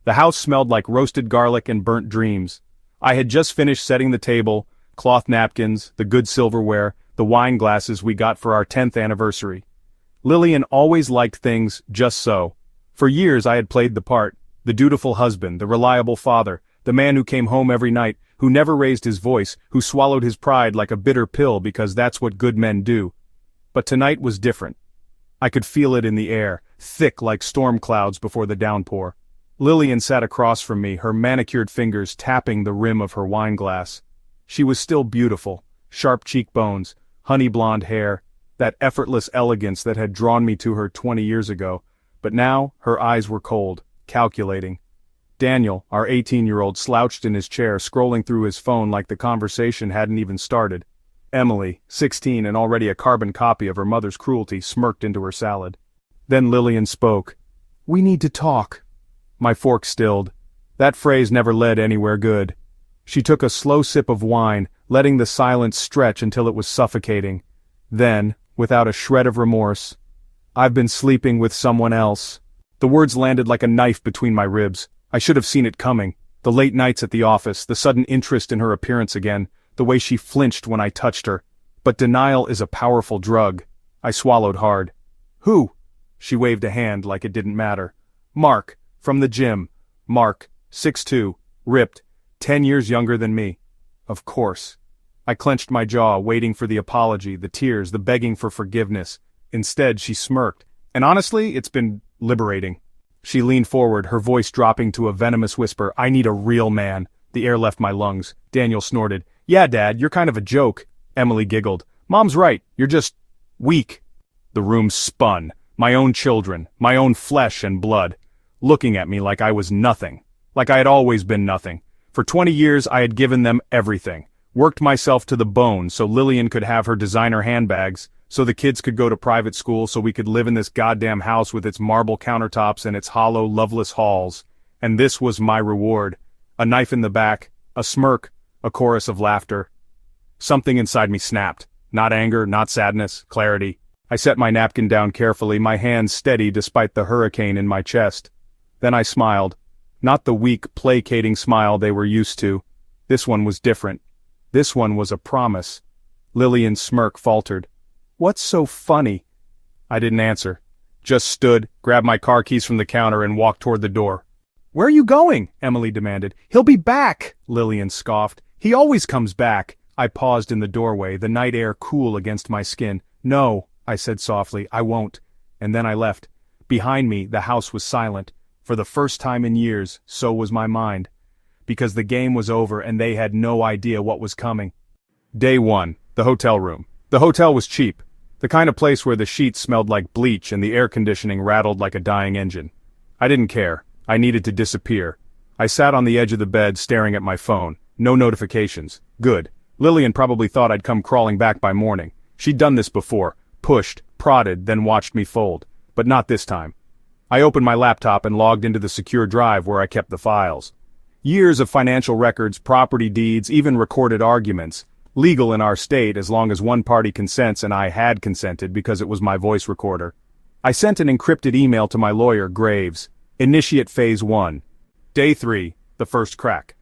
The house smelled like roasted garlic and burnt dreams. I had just finished setting the table, cloth napkins, the good silverware, the wine glasses we got for our 10th anniversary. Lillian always liked things just so. For years I had played the part, the dutiful husband, the reliable father, the man who came home every night, who never raised his voice, who swallowed his pride like a bitter pill because that's what good men do. But tonight was different. I could feel it in the air, thick like storm clouds before the downpour. Lillian sat across from me, her manicured fingers tapping the rim of her wine glass. She was still beautiful, sharp cheekbones, honey blonde hair, that effortless elegance that had drawn me to her 20 years ago, but now her eyes were cold, calculating. Daniel, our 18-year-old, slouched in his chair, scrolling through his phone like the conversation hadn't even started. Emily, 16 and already a carbon copy of her mother's cruelty, smirked into her salad. Then Lillian spoke. "We need to talk." My fork stilled. That phrase never led anywhere good. She took a slow sip of wine, letting the silence stretch until it was suffocating. Then, without a shred of remorse, "I've been sleeping with someone else." The words landed like a knife between my ribs. I should have seen it coming. The late nights at the office, the sudden interest in her appearance again, the way she flinched when I touched her. But denial is a powerful drug. I swallowed hard. "Who?" She waved a hand like it didn't matter. "Mark, from the gym. Mark, 6'2", ripped, 10 years younger than me." Of course. I clenched my jaw, waiting for the apology, the tears, the begging for forgiveness. Instead, she smirked. And honestly, it's been liberating. She leaned forward, her voice dropping to a venomous whisper. "I need a real man." The air left my lungs. Daniel snorted. "Yeah, Dad, you're kind of a joke." Emily giggled. "Mom's right, you're just weak." The room spun. My own children, my own flesh and blood, looking at me like I was nothing. Like I had always been nothing. For 20 years I had given them everything. Worked myself to the bone so Lillian could have her designer handbags, so the kids could go to private school, so we could live in this goddamn house with its marble countertops and its hollow, loveless halls. And this was my reward. A knife in the back, a smirk, a chorus of laughter. Something inside me snapped. Not anger, not sadness, clarity. I set my napkin down carefully, my hands steady despite the hurricane in my chest. Then I smiled. Not the weak, placating smile they were used to. This one was different. This one was a promise. Lillian's smirk faltered. "What's so funny?" I didn't answer. Just stood, grabbed my car keys from the counter and walked toward the door. "Where are you going?" Emily demanded. "He'll be back," Lillian scoffed. "He always comes back." I paused in the doorway, the night air cool against my skin. "No," I said softly, "I won't." And then I left. Behind me, the house was silent. For the first time in years, so was my mind. Because the game was over and they had no idea what was coming. Day 1, the hotel room. The hotel was cheap. The kind of place where the sheets smelled like bleach and the air conditioning rattled like a dying engine. I didn't care. I needed to disappear. I sat on the edge of the bed staring at my phone. No notifications. Good. Lillian probably thought I'd come crawling back by morning. She'd done this before. Pushed, prodded, then watched me fold. But not this time. I opened my laptop and logged into the secure drive where I kept the files. Years of financial records, property deeds, even recorded arguments. Legal in our state as long as one party consents, and I had consented because it was my voice recorder. I sent an encrypted email to my lawyer, Graves. Initiate Phase 1. Day 3, the first crack.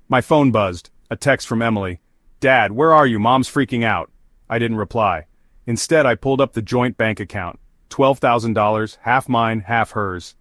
My phone buzzed. A text from Emily. "Dad, where are you? Mom's freaking out." I didn't reply. Instead, I pulled up the joint bank account. $12,000, half mine, half hers.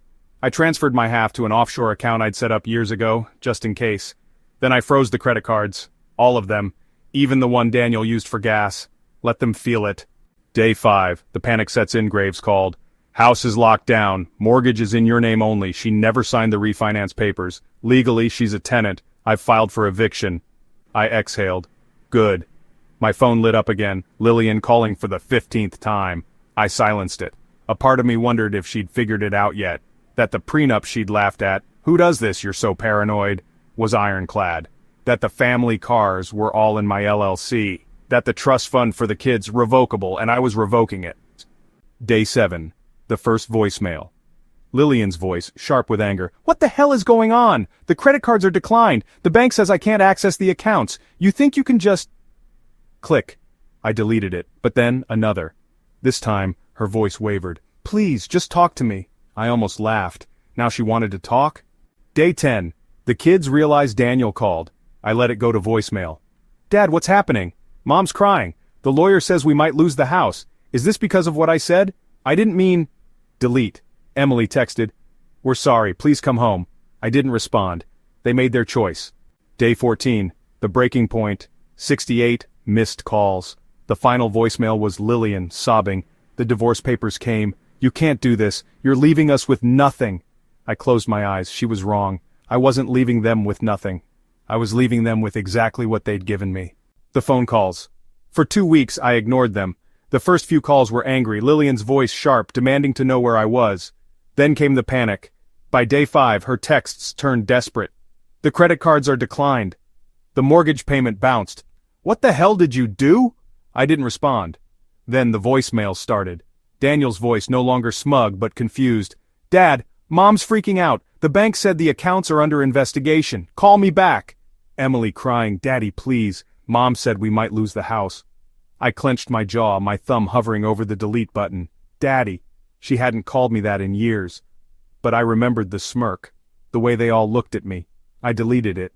I transferred my half to an offshore account I'd set up years ago, just in case. Then I froze the credit cards. All of them. Even the one Daniel used for gas. Let them feel it. Day 5. The panic sets in, Graves called. "House is locked down. Mortgage is in your name only. She never signed the refinance papers. Legally, she's a tenant. I've filed for eviction." I exhaled. Good. My phone lit up again. Lillian calling for the 15th time. I silenced it. A part of me wondered if she'd figured it out yet. That the prenup she'd laughed at, "Who does this, you're so paranoid?" was ironclad. That the family cars were all in my LLC. That the trust fund for the kids revocable and I was revoking it. Day 7. The first voicemail. Lillian's voice, sharp with anger. "What the hell is going on? The credit cards are declined. The bank says I can't access the accounts. You think you can just..." Click. I deleted it, but then another. This time, her voice wavered. "Please, just talk to me." I almost laughed. Now she wanted to talk? Day 10. The kids realized Daniel called. I let it go to voicemail. Dad, what's happening? Mom's crying. The lawyer says we might lose the house. Is this because of what I said? I didn't mean... Delete. Emily texted. We're sorry, please come home. I didn't respond. They made their choice. Day 14. The breaking point. 68 missed calls. The final voicemail was Lillian, sobbing. The divorce papers came. You can't do this. You're leaving us with nothing. I closed my eyes. She was wrong. I wasn't leaving them with nothing. I was leaving them with exactly what they'd given me. The phone calls. For 2 weeks, I ignored them. The first few calls were angry, Lillian's voice sharp, demanding to know where I was. Then came the panic. By day 5, her texts turned desperate. The credit cards are declined. The mortgage payment bounced. What the hell did you do? I didn't respond. Then the voicemail started. Daniel's voice no longer smug but confused. Dad, Mom's freaking out. The bank said the accounts are under investigation. Call me back. Emily crying, Daddy, please. Mom said we might lose the house. I clenched my jaw, my thumb hovering over the delete button. Daddy. She hadn't called me that in years. But I remembered the smirk. The way they all looked at me. I deleted it.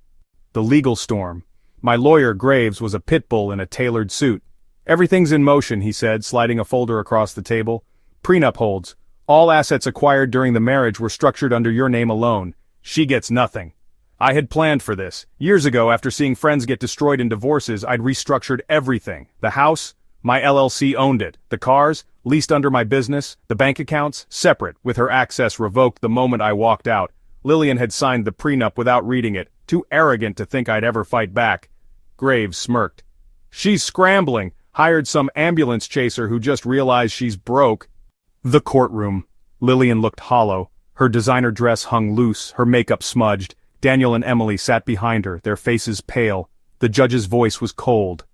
The legal storm. My lawyer, Graves, was a pit bull in a tailored suit. Everything's in motion, he said, sliding a folder across the table. Prenup holds. All assets acquired during the marriage were structured under your name alone. She gets nothing. I had planned for this. Years ago, after seeing friends get destroyed in divorces, I'd restructured everything. The house, my LLC owned it. The cars, leased under my business. The bank accounts, separate, with her access revoked the moment I walked out. Lillian had signed the prenup without reading it, too arrogant to think I'd ever fight back. Graves smirked. She's scrambling. Hired some ambulance chaser who just realized she's broke. The courtroom. Lillian looked hollow. Her designer dress hung loose, her makeup smudged. Daniel and Emily sat behind her, their faces pale. The judge's voice was cold.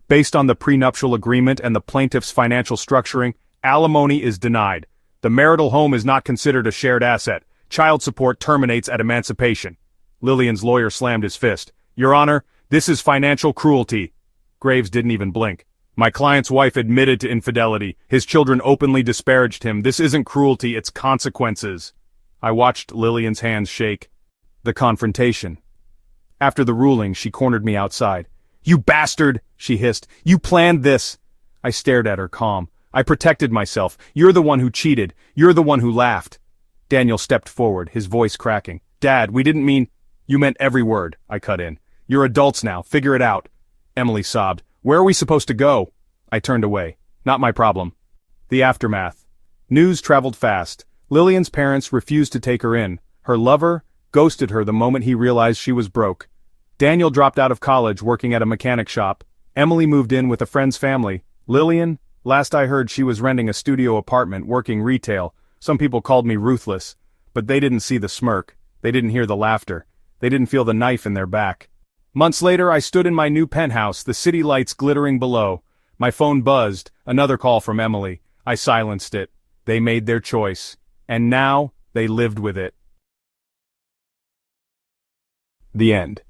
Based on the prenuptial agreement and the plaintiff's financial structuring, alimony is denied. The marital home is not considered a shared asset. Child support terminates at emancipation. Lillian's lawyer slammed his fist. Your Honor, this is financial cruelty. Graves didn't even blink. My client's wife admitted to infidelity. His children openly disparaged him. This isn't cruelty, it's consequences. I watched Lillian's hands shake. The confrontation. After the ruling, she cornered me outside. You bastard, she hissed. You planned this. I stared at her, calm. I protected myself. You're the one who cheated. You're the one who laughed. Daniel stepped forward, his voice cracking. Dad, we didn't mean... You meant every word, I cut in. You're adults now, figure it out. Emily sobbed. Where are we supposed to go? I turned away. Not my problem. The aftermath. News traveled fast. Lillian's parents refused to take her in. Her lover ghosted her the moment he realized she was broke. Daniel dropped out of college working at a mechanic shop. Emily moved in with a friend's family. Lillian, last I heard she was renting a studio apartment working retail. Some people called me ruthless. But they didn't see the smirk. They didn't hear the laughter. They didn't feel the knife in their back. Months later, I stood in my new penthouse, the city lights glittering below. My phone buzzed, another call from Emily. I silenced it. They made their choice. And now, they lived with it. The end.